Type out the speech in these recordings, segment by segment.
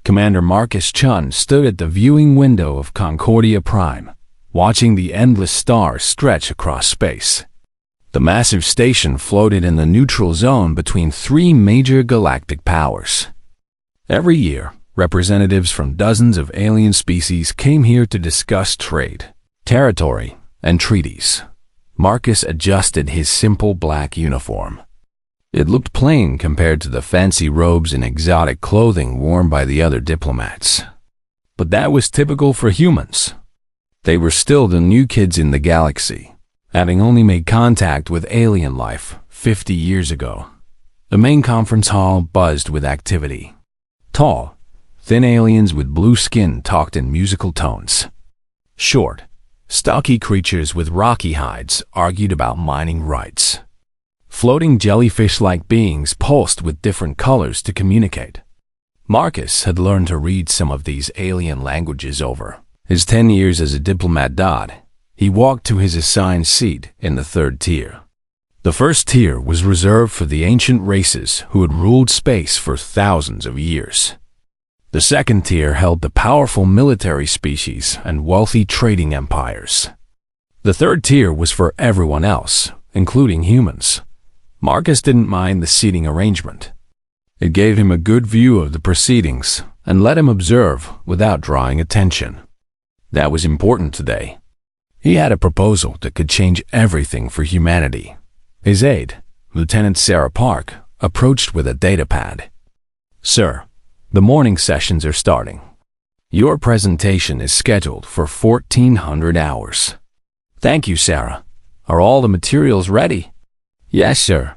Commander Marcus Chun stood at the viewing window of Concordia Prime, watching the endless stars stretch across space. The massive station floated in the neutral zone between three major galactic powers. Every year, representatives from dozens of alien species came here to discuss trade, territory, and treaties. Marcus adjusted his simple black uniform. It looked plain compared to the fancy robes and exotic clothing worn by the other diplomats. But that was typical for humans. They were still the new kids in the galaxy, having only made contact with alien life 50 years ago. The main conference hall buzzed with activity. Tall, thin aliens with blue skin talked in musical tones. Short, stocky creatures with rocky hides argued about mining rights. Floating jellyfish-like beings pulsed with different colors to communicate. Marcus had learned to read some of these alien languages over his 10 years as a diplomat. He walked to his assigned seat in the third tier. The first tier was reserved for the ancient races who had ruled space for thousands of years. The second tier held the powerful military species and wealthy trading empires. The third tier was for everyone else, including humans. Marcus didn't mind the seating arrangement. It gave him a good view of the proceedings and let him observe without drawing attention. That was important today. He had a proposal that could change everything for humanity. His aide, Lieutenant Sarah Park, approached with a datapad. "Sir, the morning sessions are starting. Your presentation is scheduled for 1400 hours. "Thank you, Sarah. Are all the materials ready?" "Yes, sir."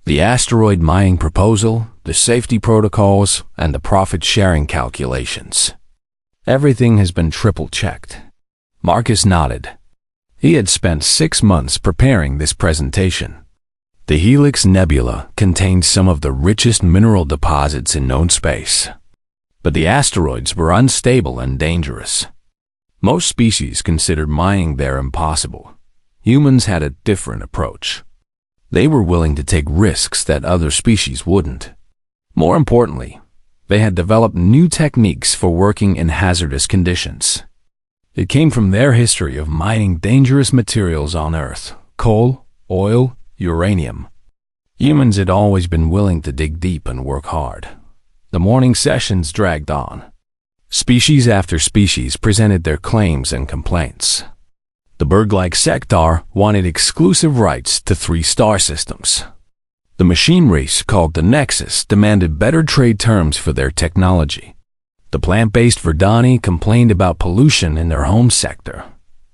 The asteroid mining proposal, the safety protocols, and the profit-sharing calculations. Everything has been triple-checked. Marcus nodded. He had spent 6 months preparing this presentation. The Helix Nebula contained some of the richest mineral deposits in known space. But the asteroids were unstable and dangerous. Most species considered mining there impossible. Humans had a different approach. They were willing to take risks that other species wouldn't. More importantly, they had developed new techniques for working in hazardous conditions. It came from their history of mining dangerous materials on Earth: coal, oil, uranium. Humans had always been willing to dig deep and work hard. The morning sessions dragged on. Species after species presented their claims and complaints. The bird-like sector wanted exclusive rights to 3 star systems. The machine race called the Nexus demanded better trade terms for their technology. The plant-based Verdani complained about pollution in their home sector.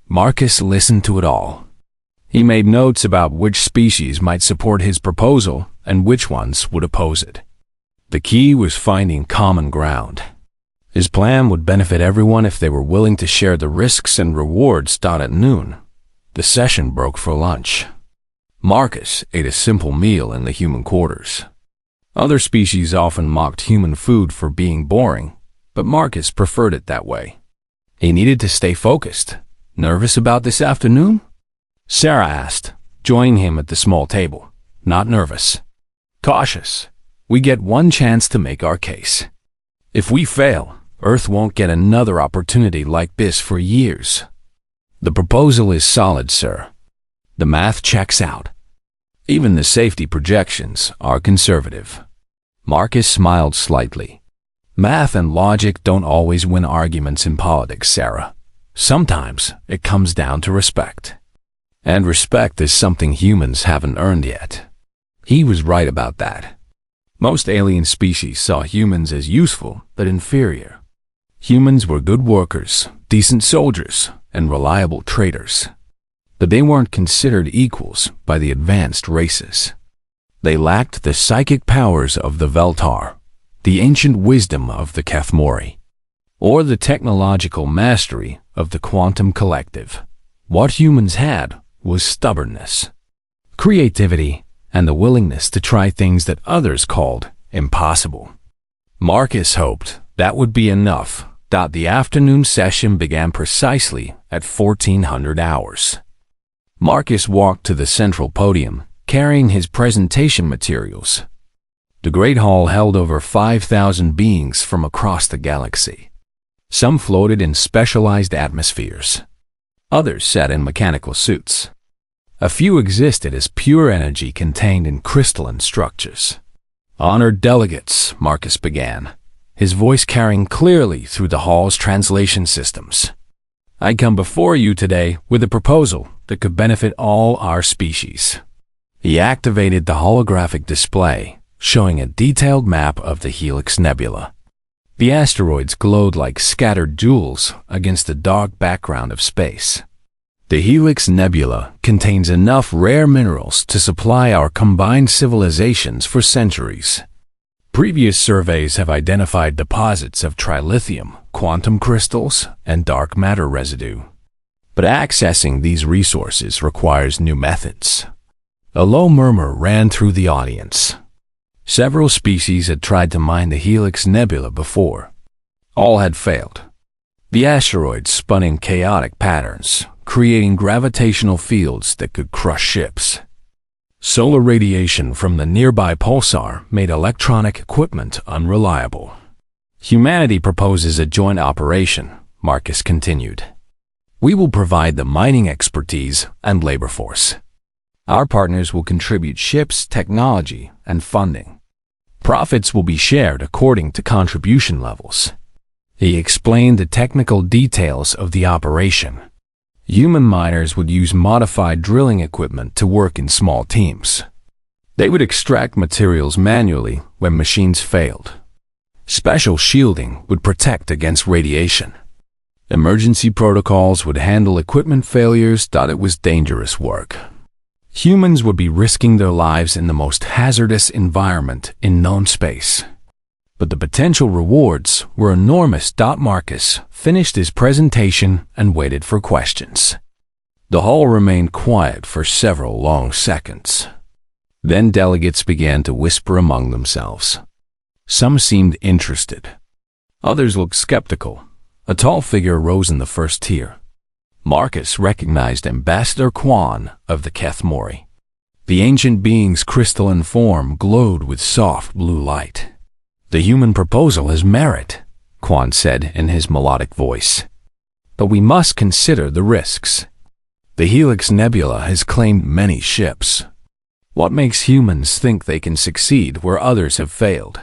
Marcus listened to it all. He made notes about which species might support his proposal and which ones would oppose it. The key was finding common ground. His plan would benefit everyone if they were willing to share the risks and rewards. At noon, the session broke for lunch. Marcus ate a simple meal in the human quarters. Other species often mocked human food for being boring, but Marcus preferred it that way. He needed to stay focused. "Nervous about this afternoon?" Sarah asked, joining him at the small table. "Not nervous. Cautious. We get one chance to make our case. If we fail, Earth won't get another opportunity like this for years." "The proposal is solid, sir. The math checks out. Even the safety projections are conservative." Marcus smiled slightly. "Math and logic don't always win arguments in politics, Sarah. Sometimes it comes down to respect. And respect is something humans haven't earned yet." He was right about that. Most alien species saw humans as useful but inferior. Humans were good workers, decent soldiers, and reliable traders. But they weren't considered equals by the advanced races. They lacked the psychic powers of the Veltar, the ancient wisdom of the Kathmori, or the technological mastery of the quantum collective. What humans had was stubbornness, creativity, and the willingness to try things that others called impossible. Marcus hoped that would be enough. The afternoon session began precisely at 1400 hours. Marcus walked to the central podium, carrying his presentation materials. The Great Hall held over 5,000 beings from across the galaxy. Some floated in specialized atmospheres. Others sat in mechanical suits. A few existed as pure energy contained in crystalline structures. "Honored delegates," Marcus began, his voice carrying clearly through the hall's translation systems. "I come before you today with a proposal that could benefit all our species." He activated the holographic display, showing a detailed map of the Helix Nebula. The asteroids glowed like scattered jewels against the dark background of space. The Helix Nebula contains enough rare minerals to supply our combined civilizations for centuries. Previous surveys have identified deposits of trilithium, quantum crystals, and dark matter residue. But accessing these resources requires new methods. A low murmur ran through the audience. Several species had tried to mine the Helix Nebula before. All had failed. The asteroids spun in chaotic patterns, creating gravitational fields that could crush ships. Solar radiation from the nearby pulsar made electronic equipment unreliable. "Humanity proposes a joint operation," Marcus continued. "We will provide the mining expertise and labor force. Our partners will contribute ships, technology, and funding. Profits will be shared according to contribution levels." He explained the technical details of the operation. Human miners would use modified drilling equipment to work in small teams. They would extract materials manually when machines failed. Special shielding would protect against radiation. Emergency protocols would handle equipment failures. It was dangerous work. Humans would be risking their lives in the most hazardous environment in known space. But the potential rewards were enormous. Marcus finished his presentation and waited for questions. The hall remained quiet for several long seconds. Then delegates began to whisper among themselves. Some seemed interested. Others looked skeptical. A tall figure rose in the first tier. Marcus recognized Ambassador Quan of the Keth Mori. The ancient being's crystalline form glowed with soft blue light. "The human proposal has merit," Quan said in his melodic voice. "But we must consider the risks. The Helix Nebula has claimed many ships. What makes humans think they can succeed where others have failed?"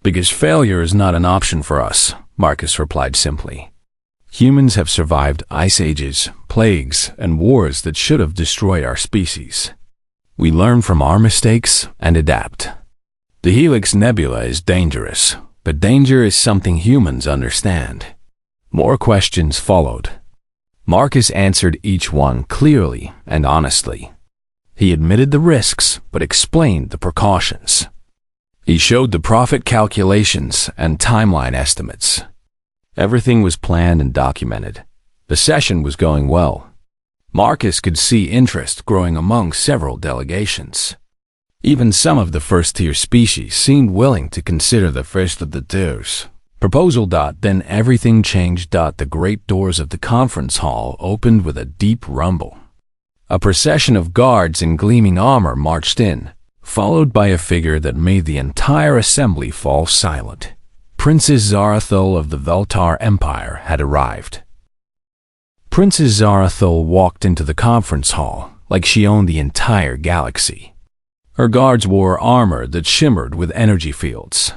"Because failure is not an option for us," Marcus replied simply. "Humans have survived ice ages, plagues, and wars that should have destroyed our species. We learn from our mistakes and adapt. The Helix Nebula is dangerous, but danger is something humans understand." More questions followed. Marcus answered each one clearly and honestly. He admitted the risks, but explained the precautions. He showed the profit calculations and timeline estimates. Everything was planned and documented. The session was going well. Marcus could see interest growing among several delegations. Even some of the first-tier species seemed willing to consider the first of the tiers. Proposal. Then everything changed. The great doors of the conference hall opened with a deep rumble. A procession of guards in gleaming armor marched in, followed by a figure that made the entire assembly fall silent. Princess Zarathul of the Veltar Empire had arrived. Princess Zarathul walked into the conference hall like she owned the entire galaxy. Her guards wore armor that shimmered with energy fields.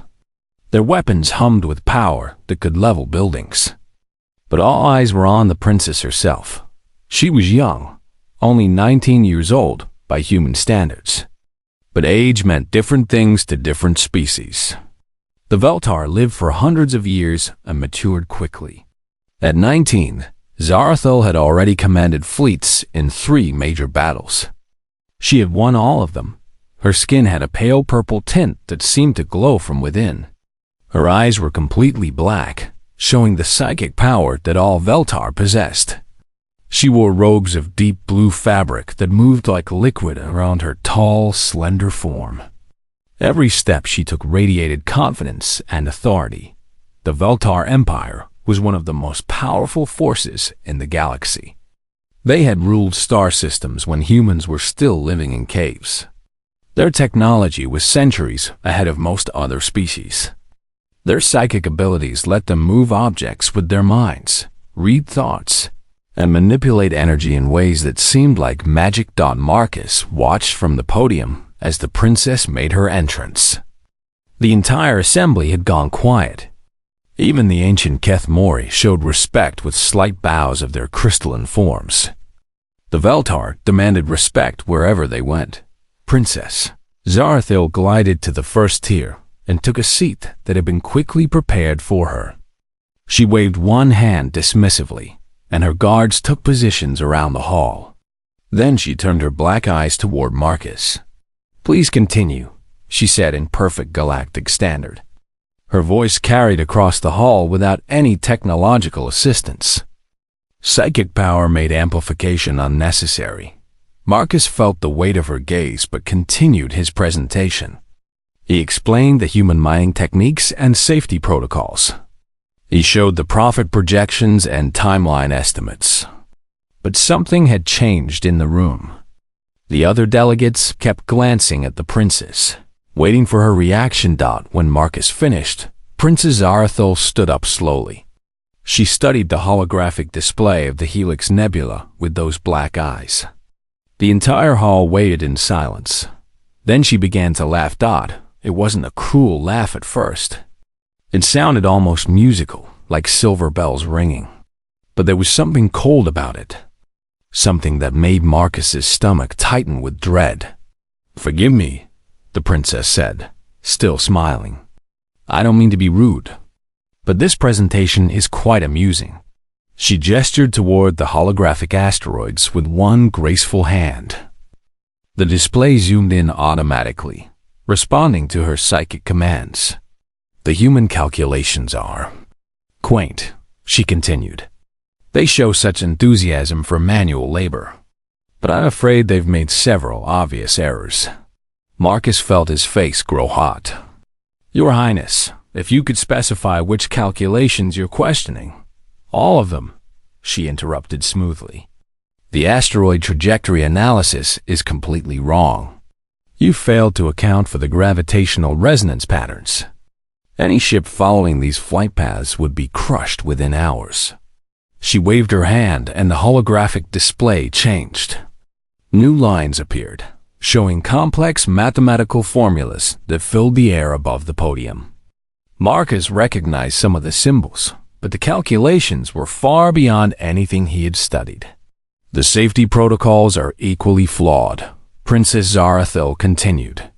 Their weapons hummed with power that could level buildings. But all eyes were on the princess herself. She was young, only 19 years old by human standards. But age meant different things to different species. The Veltar lived for hundreds of years and matured quickly. At 19, Zarathul had already commanded fleets in 3 major battles. She had won all of them. Her skin had a pale purple tint that seemed to glow from within. Her eyes were completely black, showing the psychic power that all Veltar possessed. She wore robes of deep blue fabric that moved like liquid around her tall, slender form. Every step she took radiated confidence and authority. The Veltar Empire was one of the most powerful forces in the galaxy. They had ruled star systems when humans were still living in caves. Their technology was centuries ahead of most other species. Their psychic abilities let them move objects with their minds, read thoughts, and manipulate energy in ways that seemed like magic. Marcus watched from the podium as the princess made her entrance. The entire assembly had gone quiet. Even the ancient Keth Mori showed respect with slight bows of their crystalline forms. The Veltar demanded respect wherever they went. Princess Zarathil glided to the first tier and took a seat that had been quickly prepared for her. She waved one hand dismissively, and her guards took positions around the hall. Then she turned her black eyes toward Marcus. "Please continue," she said in perfect galactic standard. Her voice carried across the hall without any technological assistance. Psychic power made amplification unnecessary. Marcus felt the weight of her gaze but continued his presentation. He explained the human mining techniques and safety protocols. He showed the profit projections and timeline estimates. But something had changed in the room. The other delegates kept glancing at the princess, waiting for her reaction. When Marcus finished, Princess Zarathil stood up slowly. She studied the holographic display of the Helix Nebula with those black eyes. The entire hall waited in silence. Then she began to laugh. It wasn't a cruel laugh at first. It sounded almost musical, like silver bells ringing. But there was something cold about it. Something that made Marcus's stomach tighten with dread. "Forgive me," the princess said, still smiling. "I don't mean to be rude, but this presentation is quite amusing." She gestured toward the holographic asteroids with one graceful hand. The display zoomed in automatically, responding to her psychic commands. "The human calculations are quaint," she continued. "They show such enthusiasm for manual labor, but I'm afraid they've made several obvious errors." Marcus felt his face grow hot. "Your Highness, if you could specify which calculations you're questioning." "All of them," she interrupted smoothly. "The asteroid trajectory analysis is completely wrong. You failed to account for the gravitational resonance patterns. Any ship following these flight paths would be crushed within hours." She waved her hand and the holographic display changed. New lines appeared, showing complex mathematical formulas that filled the air above the podium. Marcus recognized some of the symbols, but the calculations were far beyond anything he had studied. "The safety protocols are equally flawed," Princess Zarathil continued.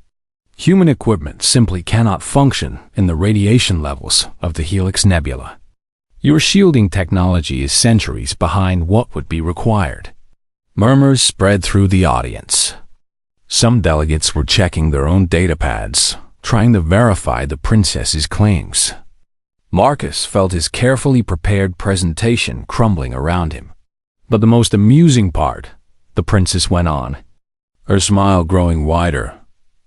"Human equipment simply cannot function in the radiation levels of the Helix Nebula. Your shielding technology is centuries behind what would be required." Murmurs spread through the audience. Some delegates were checking their own datapads, trying to verify the princess's claims. Marcus felt his carefully prepared presentation crumbling around him. "But the most amusing part," the princess went on, her smile growing wider,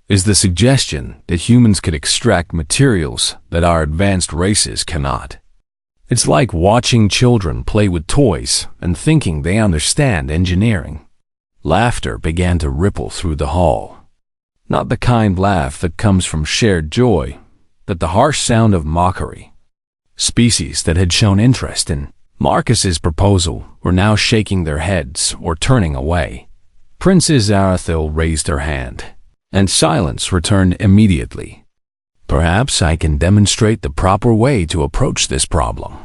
"is the suggestion that humans could extract materials that our advanced races cannot. It's like watching children play with toys and thinking they understand engineering." Laughter began to ripple through the hall. Not the kind laugh that comes from shared joy, but the harsh sound of mockery. Species that had shown interest in Marcus's proposal were now shaking their heads or turning away. Princess Zarathil raised her hand, and silence returned immediately. "Perhaps I can demonstrate the proper way to approach this problem."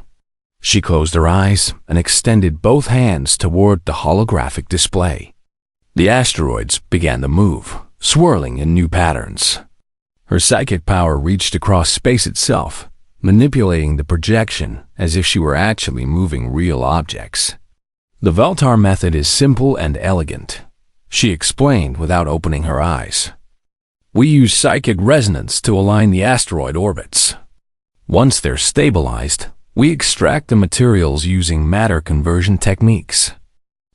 She closed her eyes and extended both hands toward the holographic display. The asteroids began to move, swirling in new patterns. Her psychic power reached across space itself, manipulating the projection as if she were actually moving real objects. "The Veltar method is simple and elegant," she explained without opening her eyes. "We use psychic resonance to align the asteroid orbits. Once they're stabilized, we extract the materials using matter conversion techniques.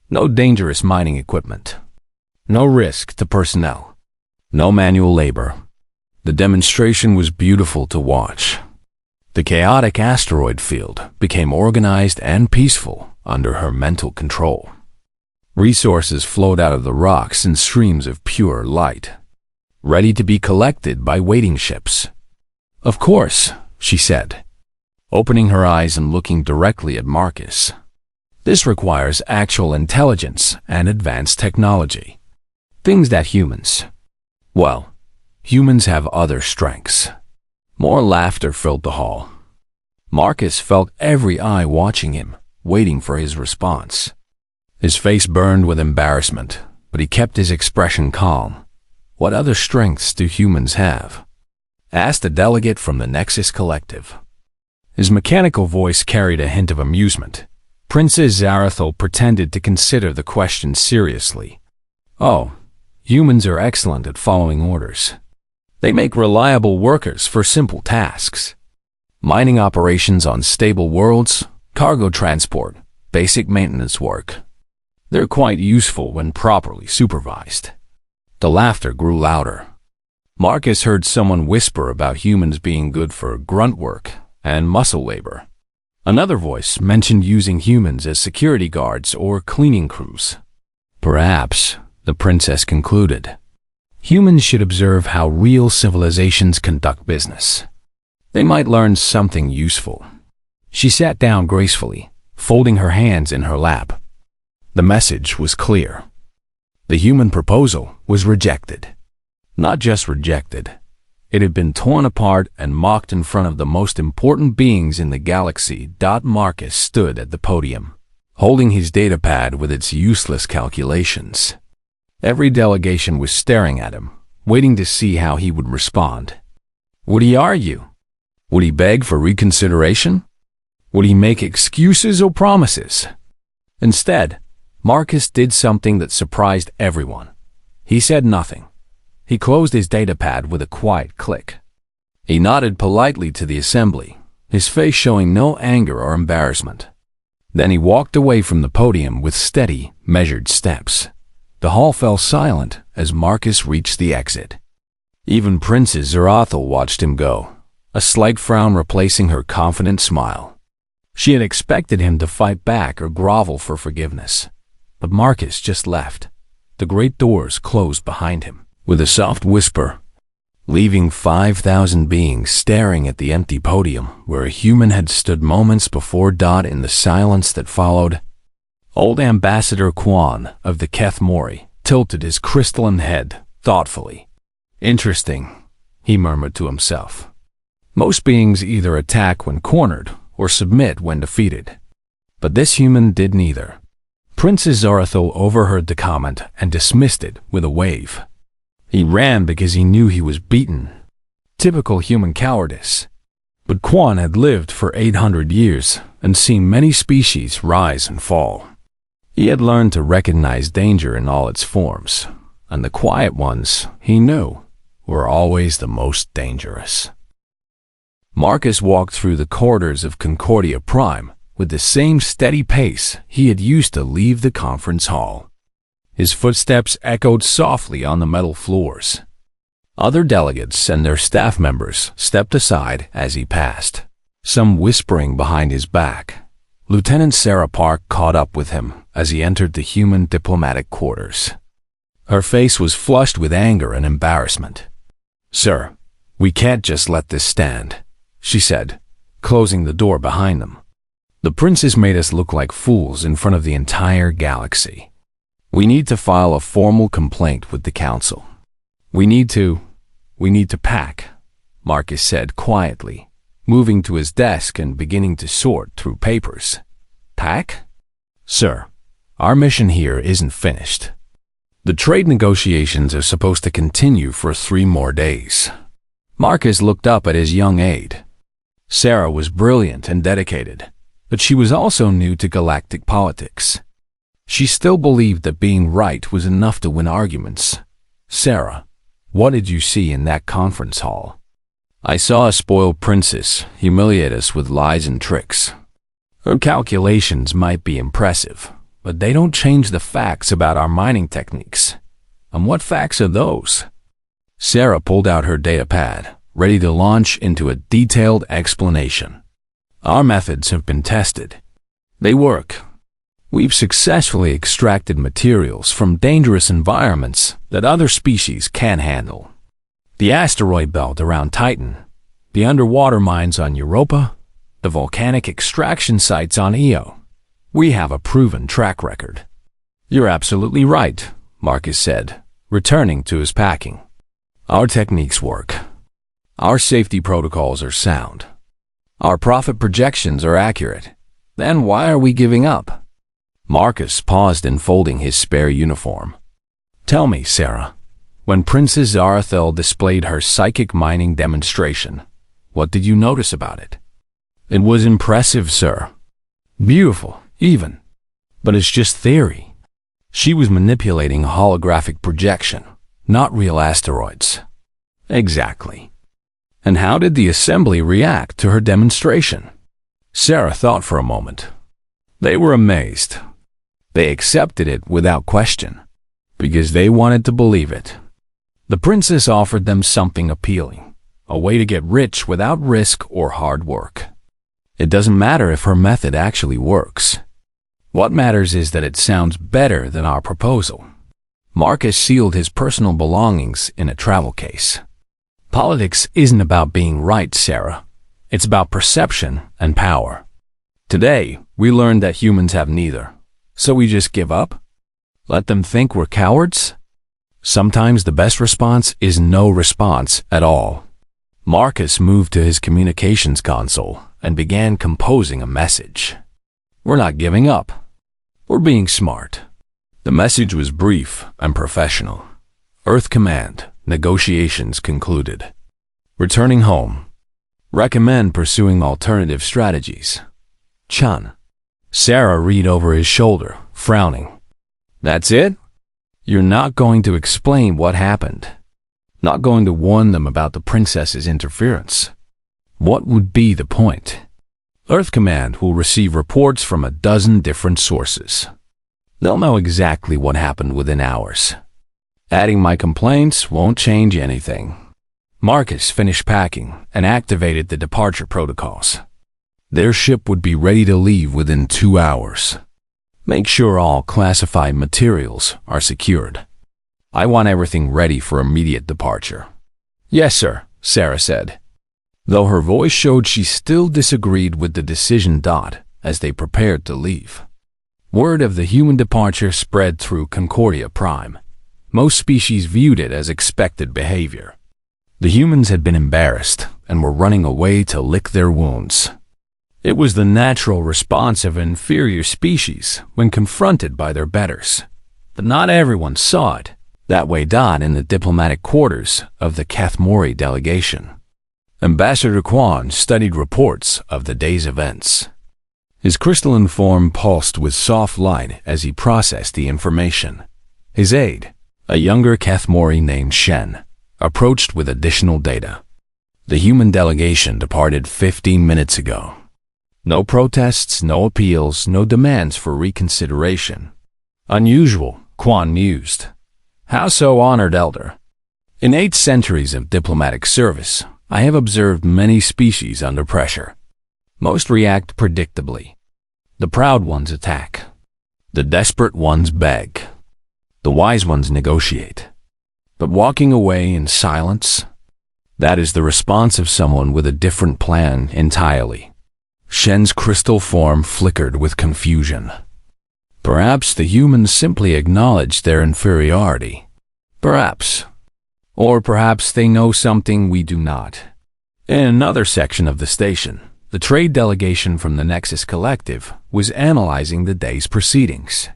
No dangerous mining equipment. No risk to personnel. No manual labor." The demonstration was beautiful to watch. The chaotic asteroid field became organized and peaceful under her mental control. Resources flowed out of the rocks in streams of pure light. ready to be collected by waiting ships. "Of course," she said, opening her eyes and looking directly at Marcus. "This requires actual intelligence and advanced technology. Things that humans have other strengths." More laughter filled the hall. Marcus felt every eye watching him, waiting for his response. His face burned with embarrassment, but he kept his expression calm. "What other strengths do humans have?" asked a delegate from the Nexus Collective. His mechanical voice carried a hint of amusement. Princess Zarathul pretended to consider the question seriously. "Oh, humans are excellent at following orders. They make reliable workers for simple tasks. Mining operations on stable worlds, cargo transport, basic maintenance work. They're quite useful when properly supervised." The laughter grew louder. Marcus heard someone whisper about humans being good for grunt work and muscle labor. Another voice mentioned using humans as security guards or cleaning crews. "Perhaps," the princess concluded, "humans should observe how real civilizations conduct business. They might learn something useful." She sat down gracefully, folding her hands in her lap. The message was clear. The human proposal was rejected. Not just rejected. It had been torn apart and mocked in front of the most important beings in the galaxy. Marcus stood at the podium, holding his datapad with its useless calculations. Every delegation was staring at him, waiting to see how he would respond. Would he argue? Would he beg for reconsideration? Would he make excuses or promises? Instead, Marcus did something that surprised everyone. He said nothing. He closed his datapad with a quiet click. He nodded politely to the assembly, his face showing no anger or embarrassment. Then he walked away from the podium with steady, measured steps. The hall fell silent as Marcus reached the exit. Even Princess Zarathul watched him go, a slight frown replacing her confident smile. She had expected him to fight back or grovel for forgiveness. But Marcus just left. The great doors closed behind him with a soft whisper, leaving 5,000 beings staring at the empty podium where a human had stood moments before. In the silence that followed, old Ambassador Quan of the Keth Mori tilted his crystalline head thoughtfully. "Interesting," he murmured to himself. "Most beings either attack when cornered or submit when defeated. But this human did neither." Princess Zarathul overheard the comment and dismissed it with a wave. He ran because he knew he was beaten. Typical human cowardice. But Quan had lived for 800 years and seen many species rise and fall. He had learned to recognize danger in all its forms, and the quiet ones, he knew, were always the most dangerous. Marcus walked through the corridors of Concordia Prime with the same steady pace he had used to leave the conference hall. His footsteps echoed softly on the metal floors. Other delegates and their staff members stepped aside as he passed, some whispering behind his back. Lieutenant Sarah Park caught up with him as he entered the human diplomatic quarters. Her face was flushed with anger and embarrassment. "Sir, we can't just let this stand," she said, closing the door behind them. "The princess made us look like fools in front of the entire galaxy. We need to file a formal complaint with the council." We need to pack," Marcus said quietly, moving to his desk and beginning to sort through papers. "Pack? Sir, our mission here isn't finished. The trade negotiations are supposed to continue for 3 more days." Marcus looked up at his young aide. Sarah was brilliant and dedicated, but she was also new to galactic politics. She still believed that being right was enough to win arguments. "Sarah, what did you see in that conference hall?" "I saw a spoiled princess humiliate us with lies and tricks. Her calculations might be impressive, but they don't change the facts about our mining techniques." "And what facts are those?" Sarah pulled out her datapad, ready to launch into a detailed explanation. "Our methods have been tested. They work. We've successfully extracted materials from dangerous environments that other species can't handle. The asteroid belt around Titan, the underwater mines on Europa, the volcanic extraction sites on Io. We have a proven track record. You're absolutely right, Marcus said, returning to his packing. Our techniques work. Our safety protocols are sound. Our profit projections are accurate. Then why are we giving up? Marcus paused in folding his spare uniform. Tell me, Sarah, when Princess Zarathel displayed her psychic mining demonstration, what did you notice about it? It was impressive, sir. Beautiful, even. But it's just theory. She was manipulating a holographic projection, not real asteroids. Exactly. And how did the assembly react to her demonstration? Sarah thought for a moment. They were amazed. They accepted it without question, because they wanted to believe it. The princess offered them something appealing, a way to get rich without risk or hard work. It doesn't matter if her method actually works. What matters is that it sounds better than our proposal. Marcus sealed his personal belongings in a travel case. Politics isn't about being right, Sarah. It's about perception and power. Today, we learned that humans have neither. So we just give up? Let them think we're cowards? Sometimes the best response is no response at all. Marcus moved to his communications console and began composing a message. We're not giving up. We're being smart. The message was brief and professional. Earth Command, negotiations concluded. Returning home. Recommend pursuing alternative strategies. Chun. Sarah read over his shoulder, frowning. That's it? You're not going to explain what happened. Not going to warn them about the princess's interference. What would be the point? Earth Command will receive reports from a dozen different sources. They'll know exactly what happened within hours. Adding my complaints won't change anything. Marcus finished packing and activated the departure protocols. Their ship would be ready to leave within 2 hours. Make sure all classified materials are secured. I want everything ready for immediate departure. Yes, sir, Sarah said, though her voice showed she still disagreed with the decision. As they prepared to leave. Word of the human departure spread through Concordia Prime. Most species viewed it as expected behavior. The humans had been embarrassed and were running away to lick their wounds. It was the natural response of inferior species when confronted by their betters. But not everyone saw it that way. In the diplomatic quarters of the Kathmori delegation, Ambassador Quan studied reports of the day's events. His crystalline form pulsed with soft light as he processed the information. His aide, a younger Kathmori named Shen, approached with additional data. The human delegation departed 15 minutes ago. No protests, no appeals, no demands for reconsideration. Unusual, Quan mused. How so, honored elder? In 8 centuries of diplomatic service, I have observed many species under pressure. Most react predictably. The proud ones attack. The desperate ones beg. The wise ones negotiate. But walking away in silence, that is the response of someone with a different plan entirely. Shen's crystal form flickered with confusion. Perhaps the humans simply acknowledged their inferiority. Perhaps. Or perhaps they know something we do not. In another section of the station, the trade delegation from the Nexus Collective was analyzing the day's proceedings.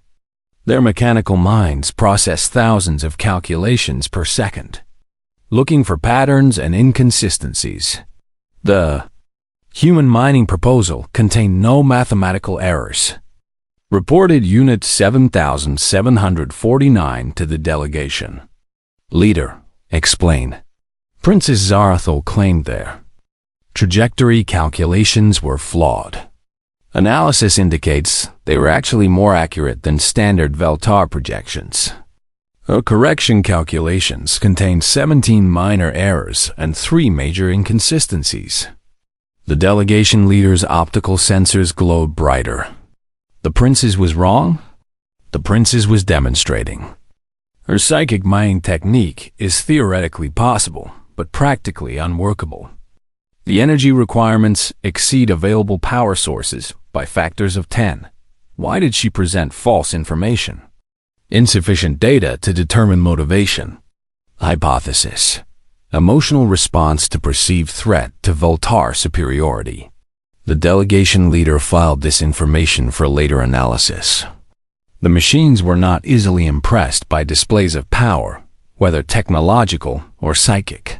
Their mechanical minds processed thousands of calculations per second, looking for patterns and inconsistencies. The human mining proposal contained no mathematical errors. Reported Unit 7749 to the delegation. Leader, explain. Princess Zarathel claimed their trajectory calculations were flawed. Analysis indicates they were actually more accurate than standard Veltar projections. Her correction calculations contained 17 minor errors and 3 major inconsistencies. The delegation leader's optical sensors glowed brighter. The princess was wrong? The princess was demonstrating. Her psychic mining technique is theoretically possible, but practically unworkable. The energy requirements exceed available power sources by factors of 10. Why did she present false information? Insufficient data to determine motivation. Hypothesis. Emotional response to perceived threat to Voltar superiority. The delegation leader filed this information for later analysis. The machines were not easily impressed by displays of power, whether technological or psychic.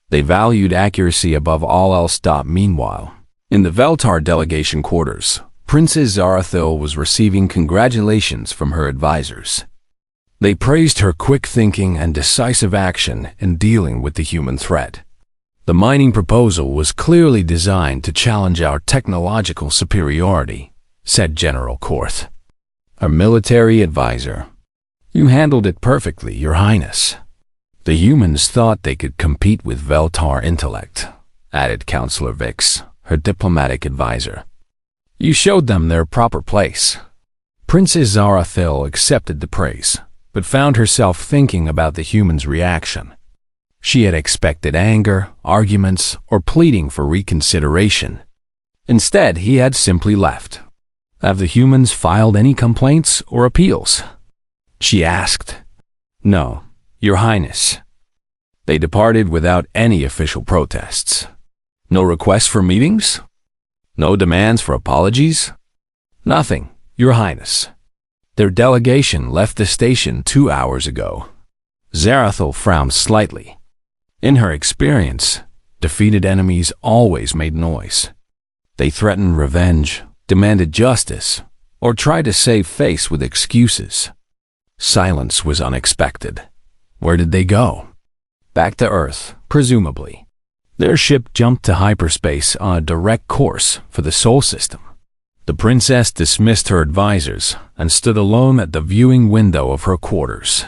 They valued accuracy above all else. Meanwhile, in the Veltar delegation quarters, Princess Zarathil was receiving congratulations from her advisors. They praised her quick thinking and decisive action in dealing with the human threat. The mining proposal was clearly designed to challenge our technological superiority, said General Korth, our military advisor. You handled it perfectly, Your Highness. The humans thought they could compete with Veltar intellect, added Counselor Vix, her diplomatic advisor. You showed them their proper place. Princess Zarathil accepted the praise, but found herself thinking about the humans' reaction. She had expected anger, arguments, or pleading for reconsideration. Instead, he had simply left. Have the humans filed any complaints or appeals? She asked. No, Your Highness. They departed without any official protests. No requests for meetings? No demands for apologies? Nothing, Your Highness. Their delegation left the station 2 hours ago. Zarathil frowned slightly. In her experience, defeated enemies always made noise. They threatened revenge, demanded justice, or tried to save face with excuses. Silence was unexpected. Where did they go? Back to Earth, presumably. Their ship jumped to hyperspace on a direct course for the Sol system. The princess dismissed her advisors and stood alone at the viewing window of her quarters.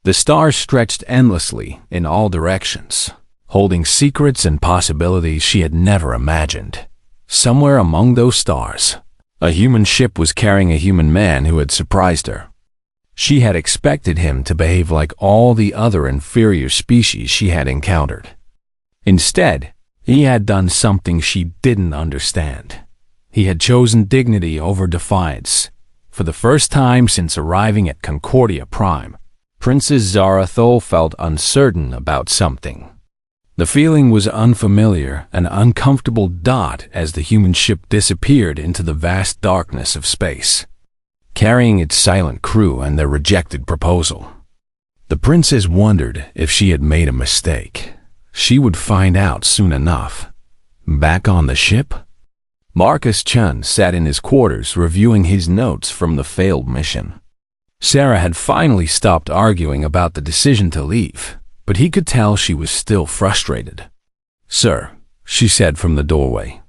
The stars stretched endlessly in all directions, holding secrets and possibilities she had never imagined. Somewhere among those stars, a human ship was carrying a human man who had surprised her. She had expected him to behave like all the other inferior species she had encountered. Instead, he had done something she didn't understand. He had chosen dignity over defiance. For the first time since arriving at Concordia Prime, Princess Zarathil felt uncertain about something. The feeling was unfamiliar and uncomfortable. As the human ship disappeared into the vast darkness of space, carrying its silent crew and their rejected proposal. The princess wondered if she had made a mistake. She would find out soon enough. Back on the ship, Marcus Chun sat in his quarters reviewing his notes from the failed mission. Sarah had finally stopped arguing about the decision to leave, but he could tell she was still frustrated. Sir, she said from the doorway,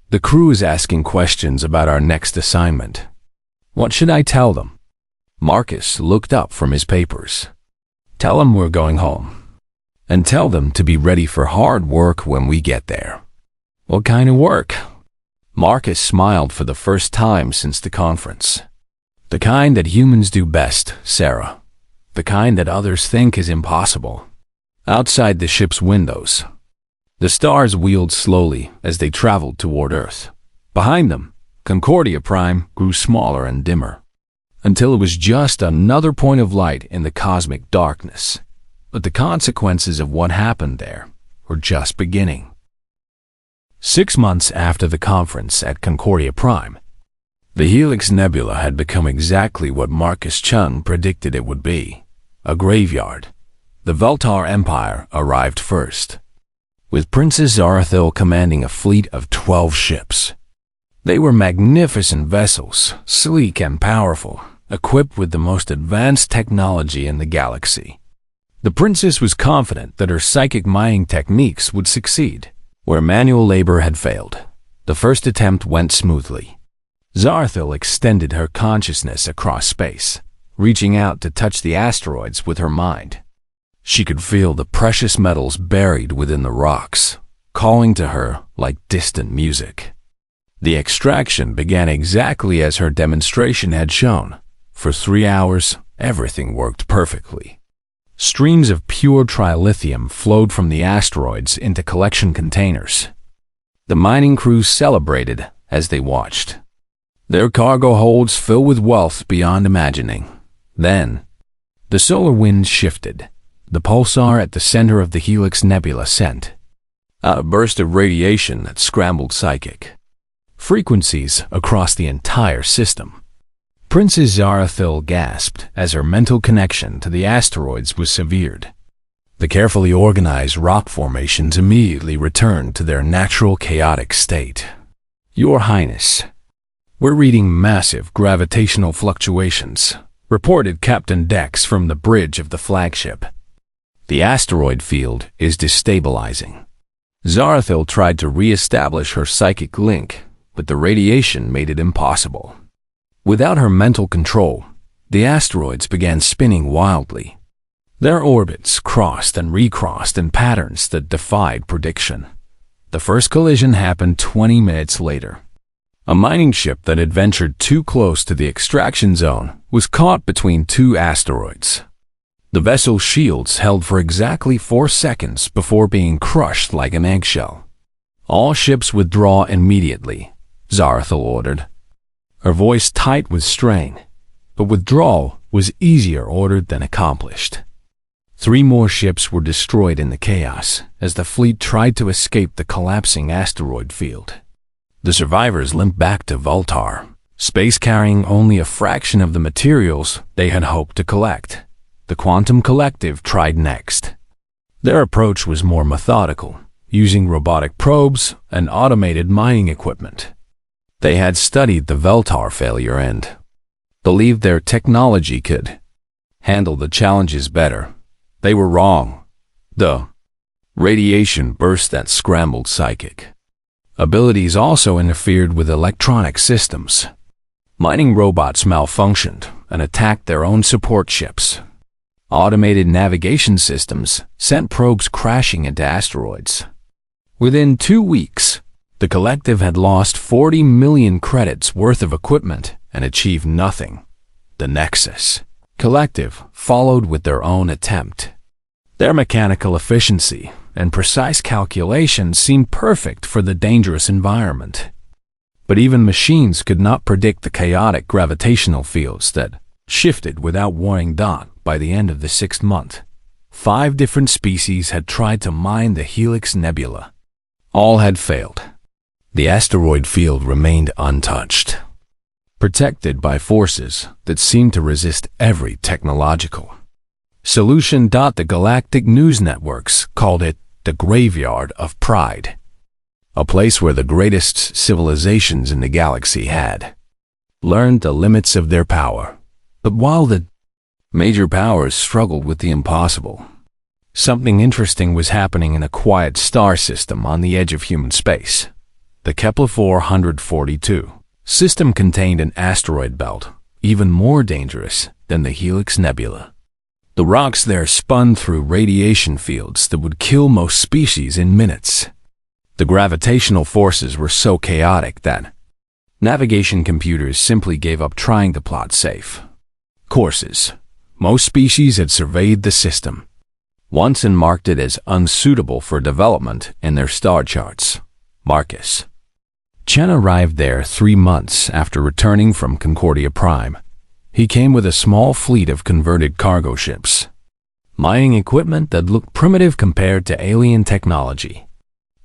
the crew is asking questions about our next assignment. What should I tell them? Marcus looked up from his papers. Tell them we're going home. And tell them to be ready for hard work when we get there. What kind of work? Marcus smiled for the first time since the conference. The kind that humans do best, Sarah. The kind that others think is impossible. Outside the ship's windows, the stars wheeled slowly as they traveled toward Earth. Behind them, Concordia Prime grew smaller and dimmer, until it was just another point of light in the cosmic darkness. But the consequences of what happened there were just beginning. 6 months after the conference at Concordia Prime, the Helix Nebula had become exactly what Marcus Chun predicted it would be, a graveyard. The Veltar Empire arrived first, with Princess Zarathil commanding a fleet of 12 ships. They were magnificent vessels, sleek and powerful, equipped with the most advanced technology in the galaxy. The princess was confident that her psychic mining techniques would succeed. Where manual labor had failed, the first attempt went smoothly. Zarathil extended her consciousness across space, reaching out to touch the asteroids with her mind. She could feel the precious metals buried within the rocks, calling to her like distant music. The extraction began exactly as her demonstration had shown. For 3 hours, everything worked perfectly. Streams of pure trilithium flowed from the asteroids into collection containers. The mining crews celebrated as they watched. Their cargo holds filled with wealth beyond imagining. Then, the solar wind shifted. The pulsar at the center of the Helix Nebula sent out a burst of radiation that scrambled psychic frequencies across the entire system. Princess Zarathil gasped as her mental connection to the asteroids was severed. The carefully organized rock formations immediately returned to their natural chaotic state. Your Highness, we're reading massive gravitational fluctuations, reported Captain Dex from the bridge of the flagship. The asteroid field is destabilizing. Zarathil tried to re-establish her psychic link, but the radiation made it impossible. Without her mental control, the asteroids began spinning wildly. Their orbits crossed and recrossed in patterns that defied prediction. The first collision happened 20 minutes later. A mining ship that had ventured too close to the extraction zone was caught between two asteroids. The vessel's shields held for exactly 4 seconds before being crushed like an eggshell. All ships withdraw immediately, Zarathil ordered. Her voice tight with strain, but withdrawal was easier ordered than accomplished. 3 more ships were destroyed in the chaos as the fleet tried to escape the collapsing asteroid field. The survivors limped back to Voltar, space carrying only a fraction of the materials they had hoped to collect. The Quantum Collective tried next. Their approach was more methodical, using robotic probes and automated mining equipment. They had studied the Voltar failure and believed their technology could handle the challenges better. They were wrong. The radiation burst that scrambled psychic abilities also interfered with electronic systems. Mining robots malfunctioned and attacked their own support ships. Automated navigation systems sent probes crashing into asteroids. Within 2 weeks, the collective had lost 40 million credits worth of equipment and achieved nothing. The Nexus Collective followed with their own attempt. Their mechanical efficiency and precise calculations seemed perfect for the dangerous environment. But even machines could not predict the chaotic gravitational fields that shifted without warning. By the end of the 6th month, 5 different species had tried to mine the Helix Nebula. All had failed. The asteroid field remained untouched, protected by forces that seemed to resist every technological solution. The galactic news networks called it the Graveyard of Pride, a place where the greatest civilizations in the galaxy had learned the limits of their power. But while the major powers struggled with the impossible, something interesting was happening in a quiet star system on the edge of human space. The Kepler 442 system contained an asteroid belt, even more dangerous than the Helix Nebula. The rocks there spun through radiation fields that would kill most species in minutes. The gravitational forces were so chaotic that navigation computers simply gave up trying to plot safe courses. Most species had surveyed the system once and marked it as unsuitable for development in their star charts. Marcus Chen arrived there 3 months after returning from Concordia Prime. He came with a small fleet of converted cargo ships, mining equipment that looked primitive compared to alien technology,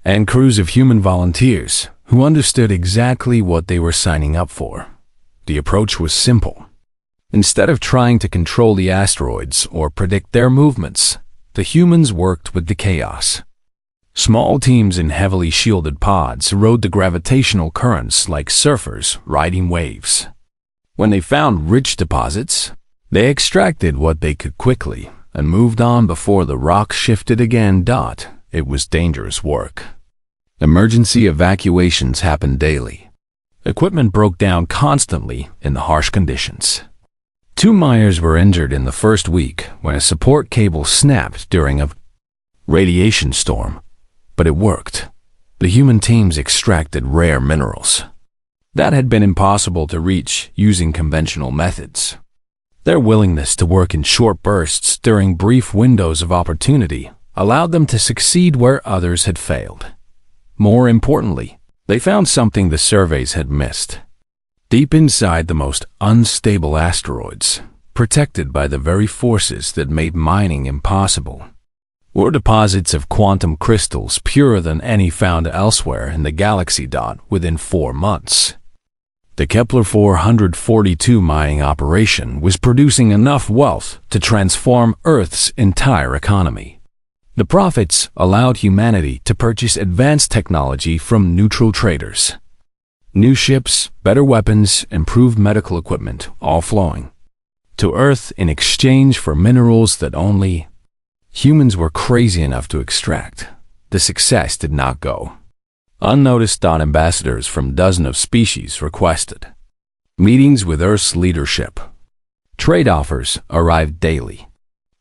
and crews of human volunteers who understood exactly what they were signing up for. The approach was simple. Instead of trying to control the asteroids or predict their movements, the humans worked with the chaos. Small teams in heavily shielded pods rode the gravitational currents like surfers riding waves. When they found rich deposits, they extracted what they could quickly and moved on before the rock shifted again. It was dangerous work. Emergency evacuations happened daily. Equipment broke down constantly in the harsh conditions. 2 miners were injured in the first week when a support cable snapped during a radiation storm, but it worked. The human teams extracted rare minerals that had been impossible to reach using conventional methods. Their willingness to work in short bursts during brief windows of opportunity allowed them to succeed where others had failed. More importantly, they found something the surveys had missed. Deep inside the most unstable asteroids, protected by the very forces that made mining impossible, were deposits of quantum crystals purer than any found elsewhere in the galaxy. Within 4 months, the Kepler-442 mining operation was producing enough wealth to transform Earth's entire economy. The profits allowed humanity to purchase advanced technology from neutral traders. New ships, better weapons, improved medical equipment, all flowing to Earth in exchange for minerals that only humans were crazy enough to extract. The success did not go unnoticed. Ambassadors from dozens of species requested meetings with Earth's leadership. Trade offers arrived daily.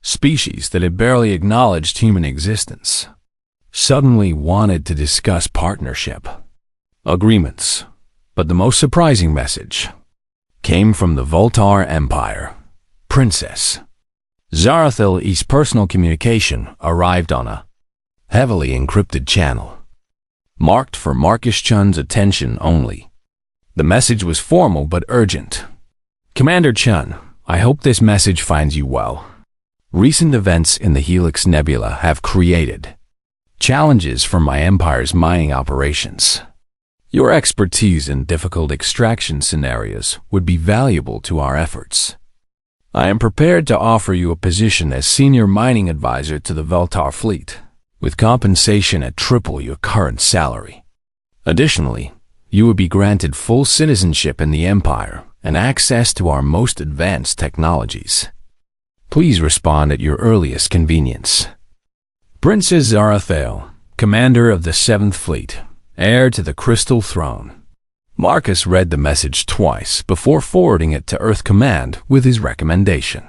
Species that had barely acknowledged human existence suddenly wanted to discuss partnership agreements. But the most surprising message came from the Voltar Empire. Princess Zarathil's personal communication arrived on a heavily encrypted channel, marked for Marcus Chun's attention only. The message was formal but urgent. Commander Chun, I hope this message finds you well. Recent events in the Helix Nebula have created challenges for my empire's mining operations. Your expertise in difficult extraction scenarios would be valuable to our efforts. I am prepared to offer you a position as senior mining advisor to the Veltar fleet, with compensation at triple your current salary. Additionally, you would be granted full citizenship in the Empire and access to our most advanced technologies. Please respond at your earliest convenience. Princess Zarathil, Commander of the 7th Fleet, heir to the Crystal Throne. Marcus read the message twice before forwarding it to Earth Command with his recommendation.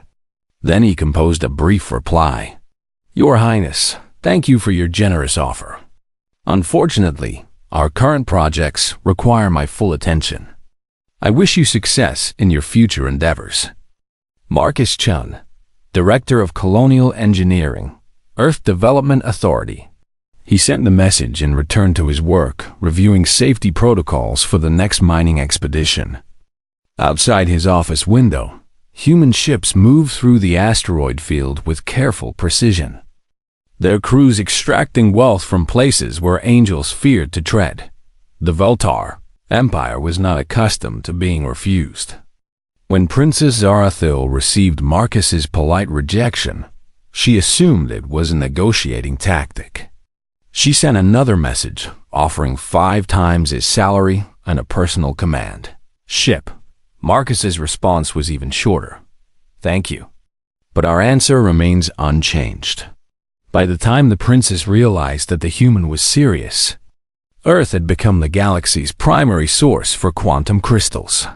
Then he composed a brief reply. Your Highness, thank you for your generous offer. Unfortunately, our current projects require my full attention. I wish you success in your future endeavors. Marcus Chun, Director of Colonial Engineering, Earth Development Authority. He sent the message and returned to his work, reviewing safety protocols for the next mining expedition. Outside his office window, human ships moved through the asteroid field with careful precision, their crews extracting wealth from places where angels feared to tread. The Veltar Empire was not accustomed to being refused. When Princess Zarathil received Marcus's polite rejection, she assumed it was a negotiating tactic. She sent another message offering 5 times his salary and a personal command ship. Marcus's response was even shorter. Thank you, but our answer remains unchanged. By the time the princess realized that the human was serious, Earth had become the galaxy's primary source for quantum crystals.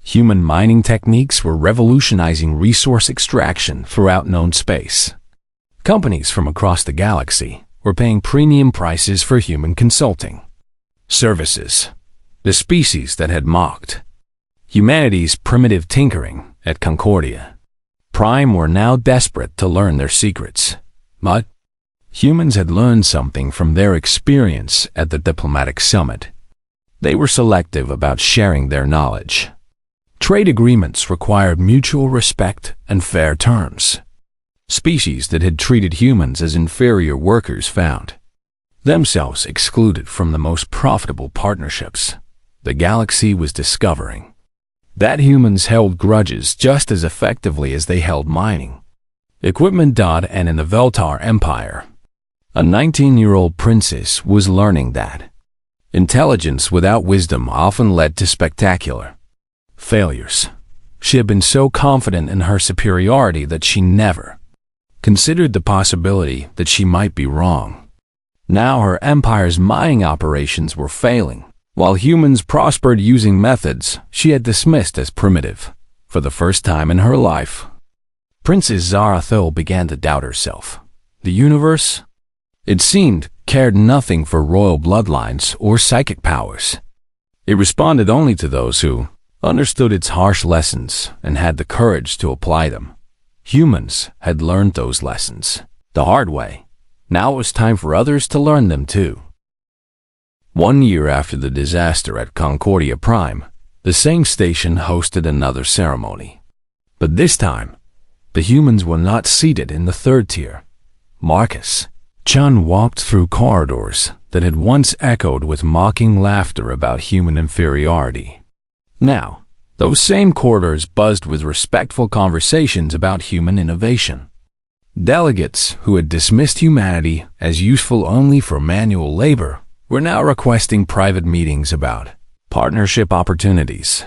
Human mining techniques were revolutionizing resource extraction throughout known space. Companies from across the galaxy were paying premium prices for human consulting services. The species that had mocked humanity's primitive tinkering at Concordia Prime were now desperate to learn their secrets. But humans had learned something from their experience at the diplomatic summit. They were selective about sharing their knowledge. Trade agreements required mutual respect and fair terms. Species that had treated humans as inferior workers found themselves excluded from the most profitable partnerships. The galaxy was discovering that humans held grudges just as effectively as they held mining equipment. And in the Veltar Empire, a 19-year-old princess was learning that intelligence without wisdom often led to spectacular failures. She had been so confident in her superiority that she never considered the possibility that she might be wrong. Now her empire's mining operations were failing, while humans prospered using methods she had dismissed as primitive. For the first time in her life, Princess Zarathil began to doubt herself. The universe, it seemed, cared nothing for royal bloodlines or psychic powers. It responded only to those who understood its harsh lessons, and had the courage to apply them. Humans had learned those lessons the hard way. Now it was time for others to learn them too. 1 year after the disaster at Concordia Prime, the same station hosted another ceremony. But this time, the humans were not seated in the third tier. Marcus Chun walked through corridors that had once echoed with mocking laughter about human inferiority. Now, those same corridors buzzed with respectful conversations about human innovation. Delegates who had dismissed humanity as useful only for manual labor were now requesting private meetings about partnership opportunities.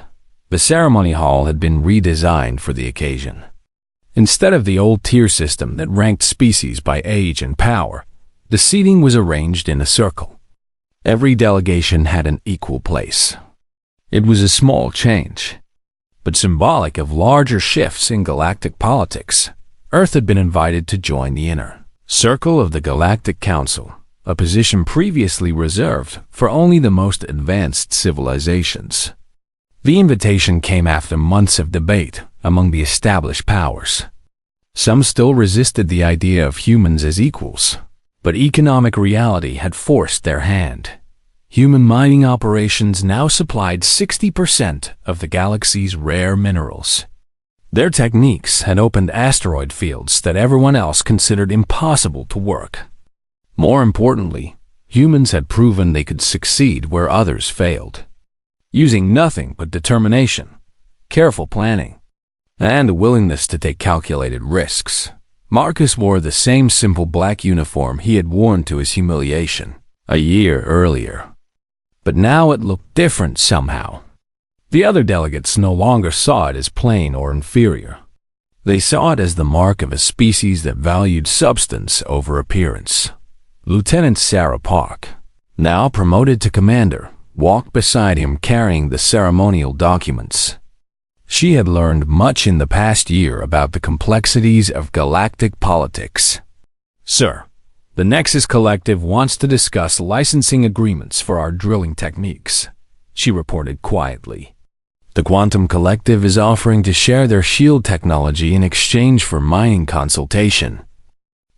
The ceremony hall had been redesigned for the occasion. Instead of the old tier system that ranked species by age and power, the seating was arranged in a circle. Every delegation had an equal place. It was a small change, but symbolic of larger shifts in galactic politics. Earth had been invited to join the inner circle of the Galactic Council, a position previously reserved for only the most advanced civilizations. The invitation came after months of debate among the established powers. Some still resisted the idea of humans as equals, but economic reality had forced their hand. Human mining operations now supplied 60% of the galaxy's rare minerals. Their techniques had opened asteroid fields that everyone else considered impossible to work. More importantly, humans had proven they could succeed where others failed. Using nothing but determination, careful planning, and a willingness to take calculated risks, Marcus wore the same simple black uniform he had worn to his humiliation a year earlier. But now it looked different somehow. The other delegates no longer saw it as plain or inferior. They saw it as the mark of a species that valued substance over appearance. Lieutenant Sarah Park, now promoted to commander, walked beside him carrying the ceremonial documents. She had learned much in the past year about the complexities of galactic politics. "Sir, the Nexus Collective wants to discuss licensing agreements for our drilling techniques," she reported quietly. "The Quantum Collective is offering to share their shield technology in exchange for mining consultation.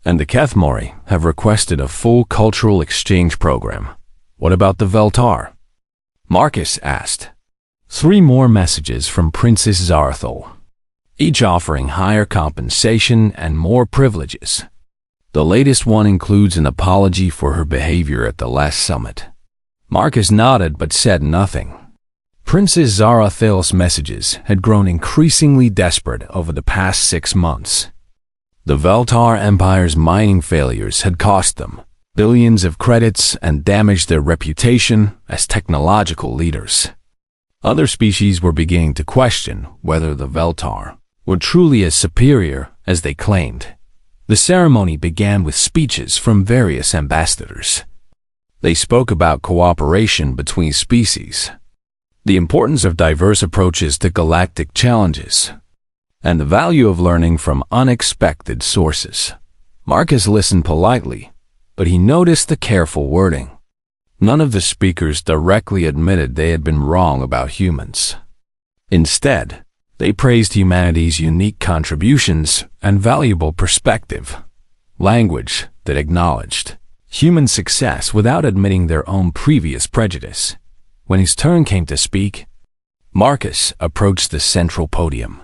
And the Kethmori have requested a full cultural exchange program. What about the Veltar?" Marcus asked. 3 more messages from Princess Zarathul, each offering higher compensation and more privileges. The latest one includes an apology for her behavior at the last summit. Marcus nodded but said nothing. Princess Zarathul's messages had grown increasingly desperate over the past 6 months. The Veltar Empire's mining failures had cost them billions of credits and damaged their reputation as technological leaders. Other species were beginning to question whether the Veltar were truly as superior as they claimed. The ceremony began with speeches from various ambassadors. They spoke about cooperation between species, the importance of diverse approaches to galactic challenges, and the value of learning from unexpected sources. Marcus listened politely, but he noticed the careful wording. None of the speakers directly admitted they had been wrong about humans. Instead, they praised humanity's unique contributions and valuable perspective, language that acknowledged human success without admitting their own previous prejudice. When his turn came to speak, Marcus approached the central podium.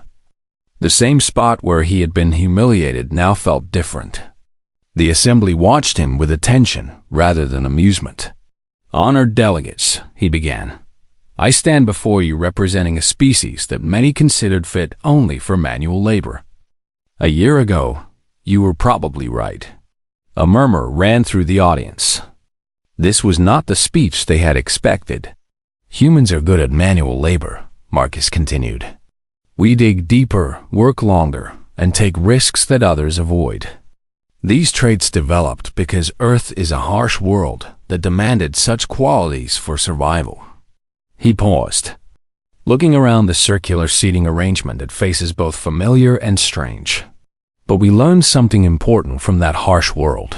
The same spot where he had been humiliated now felt different. The assembly watched him with attention rather than amusement. "Honored delegates," he began, "I stand before you representing a species that many considered fit only for manual labor. A year ago, you were probably right." A murmur ran through the audience. This was not the speech they had expected. "Humans are good at manual labor," Marcus continued. "We dig deeper, work longer, and take risks that others avoid. These traits developed because Earth is a harsh world that demanded such qualities for survival." He paused, looking around the circular seating arrangement that faces both familiar and strange. "But we learned something important from that harsh world.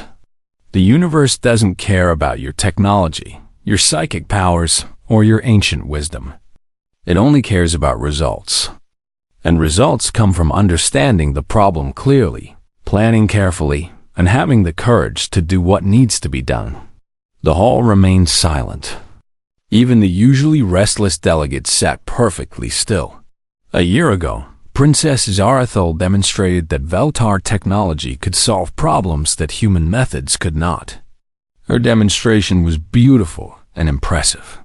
The universe doesn't care about your technology, your psychic powers, or your ancient wisdom. It only cares about results. And results come from understanding the problem clearly, planning carefully, and having the courage to do what needs to be done. The hall remained silent. Even the usually restless delegates sat perfectly still. A year ago, Princess Zarathul demonstrated that Veltar technology could solve problems that human methods could not. Her demonstration was beautiful and impressive.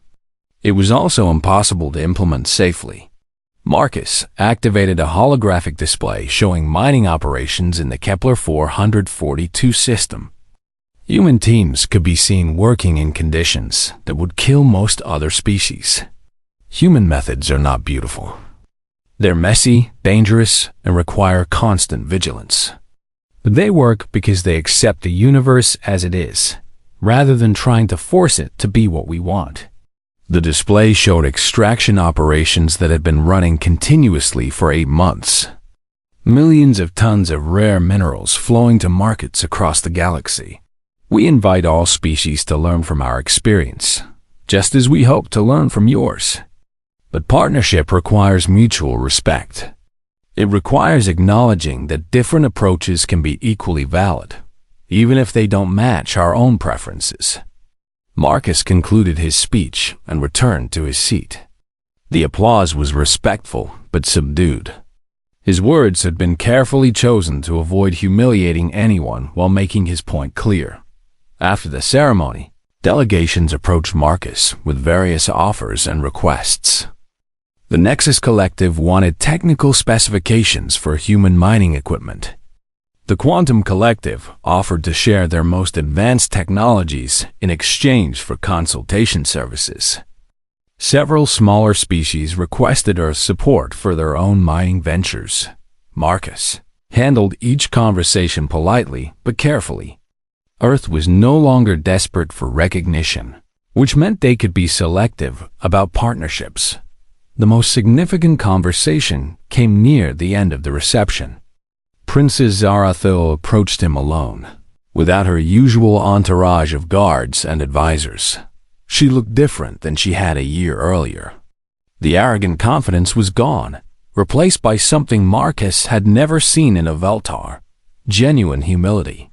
It was also impossible to implement safely. Marcus activated a holographic display showing mining operations in the Kepler 442 system. Human teams could be seen working in conditions that would kill most other species. Human methods are not beautiful. They're messy, dangerous, and require constant vigilance. But they work because they accept the universe as it is, rather than trying to force it to be what we want. The display showed extraction operations that had been running continuously for 8 months. Millions of tons of rare minerals flowing to markets across the galaxy. We invite all species to learn from our experience, just as we hope to learn from yours. But partnership requires mutual respect. It requires acknowledging that different approaches can be equally valid, even if they don't match our own preferences. Marcus concluded his speech and returned to his seat. The applause was respectful but subdued. His words had been carefully chosen to avoid humiliating anyone while making his point clear. After the ceremony, delegations approached Marcus with various offers and requests. The Nexus Collective wanted technical specifications for human mining equipment. The Quantum Collective offered to share their most advanced technologies in exchange for consultation services. Several smaller species requested Earth's support for their own mining ventures. Marcus handled each conversation politely but carefully. Earth was no longer desperate for recognition, which meant they could be selective about partnerships. The most significant conversation came near the end of the reception. Princess Zarathul approached him alone, without her usual entourage of guards and advisors. She looked different than she had a year earlier. The arrogant confidence was gone, replaced by something Marcus had never seen in a Veltar: genuine humility.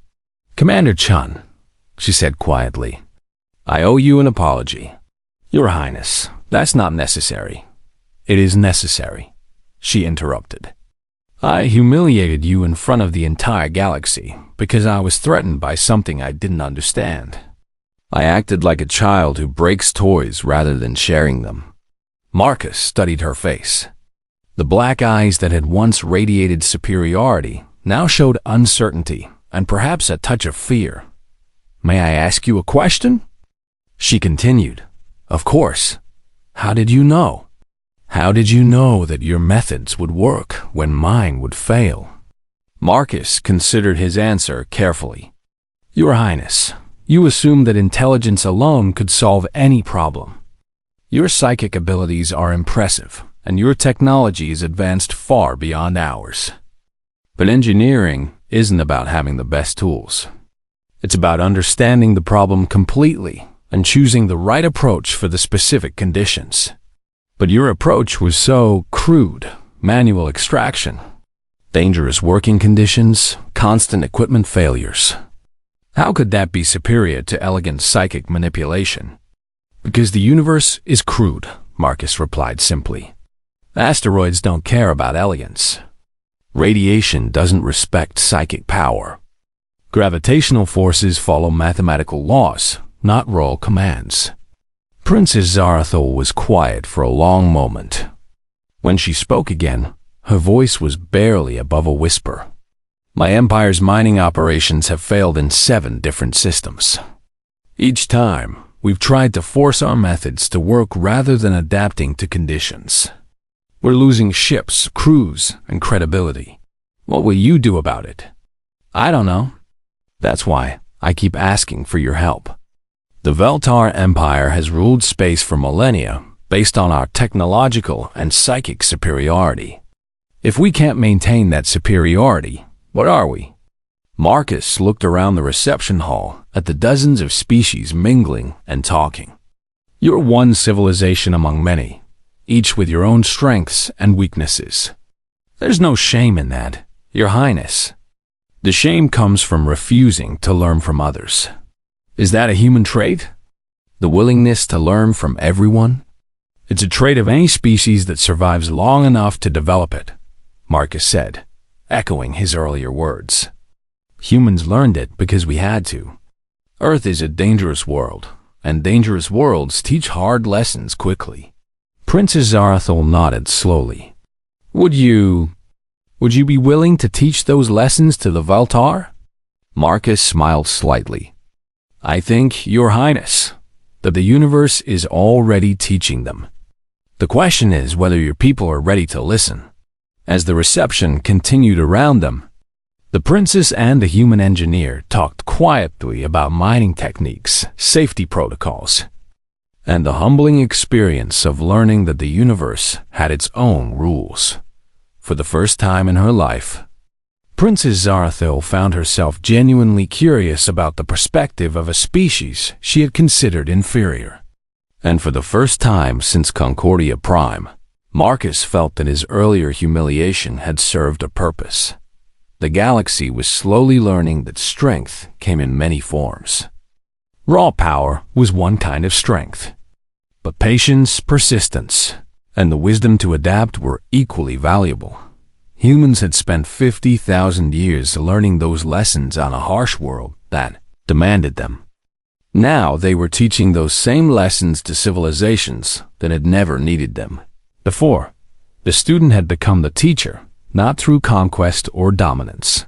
"Commander Chun," she said quietly, "I owe you an apology." "Your Highness, that's not necessary." "It is necessary," she interrupted. "I humiliated you in front of the entire galaxy because I was threatened by something I didn't understand. I acted like a child who breaks toys rather than sharing them." Marcus studied her face. The black eyes that had once radiated superiority now showed uncertainty and perhaps a touch of fear. "May I ask you a question?" She continued. "Of course. How did you know? How did you know that your methods would work when mine would fail?" Marcus considered his answer carefully. "Your Highness, you assume that intelligence alone could solve any problem. Your psychic abilities are impressive, and your technology is advanced far beyond ours. But engineering isn't about having the best tools. It's about understanding the problem completely and choosing the right approach for the specific conditions. But your approach was so crude: manual extraction, dangerous working conditions, constant equipment failures. How could that be superior to elegant psychic manipulation?" "Because the universe is crude," Marcus replied simply. "Asteroids don't care about elegance. Radiation doesn't respect psychic power. Gravitational forces follow mathematical laws, not royal commands." Princess Zarathul was quiet for a long moment. When she spoke again, her voice was barely above a whisper. "My empire's mining operations have failed in 7 different systems. Each time, we've tried to force our methods to work rather than adapting to conditions. We're losing ships, crews, and credibility. What will you do about it?" "I don't know. That's why I keep asking for your help. The Veltar Empire has ruled space for millennia based on our technological and psychic superiority. If we can't maintain that superiority, what are we?" Marcus looked around the reception hall at the dozens of species mingling and talking. "You're one civilization among many. each with your own strengths and weaknesses. There's no shame in that, Your Highness. The shame comes from refusing to learn from others. Is that a human trait? The willingness to learn from everyone? It's a trait of any species that survives long enough to develop it, Marcus said, echoing his earlier words. Humans learned it because we had to. Earth is a dangerous world, and dangerous worlds teach hard lessons quickly. Princess Zarathul nodded slowly. Would you be willing to teach those lessons to the Valtar? Marcus smiled slightly. I think, Your Highness, that the universe is already teaching them. The question is whether your people are ready to listen. As the reception continued around them, the princess and the human engineer talked quietly about mining techniques, safety protocols, and the humbling experience of learning that the universe had its own rules. For the first time in her life, Princess Zarathil found herself genuinely curious about the perspective of a species she had considered inferior. And for the first time since Concordia Prime, Marcus felt that his earlier humiliation had served a purpose. The galaxy was slowly learning that strength came in many forms. Raw power was one kind of strength, but patience, persistence, and the wisdom to adapt were equally valuable. Humans had spent 50,000 years learning those lessons on a harsh world that demanded them. Now they were teaching those same lessons to civilizations that had never needed them. Before, the student had become the teacher, not through conquest or dominance,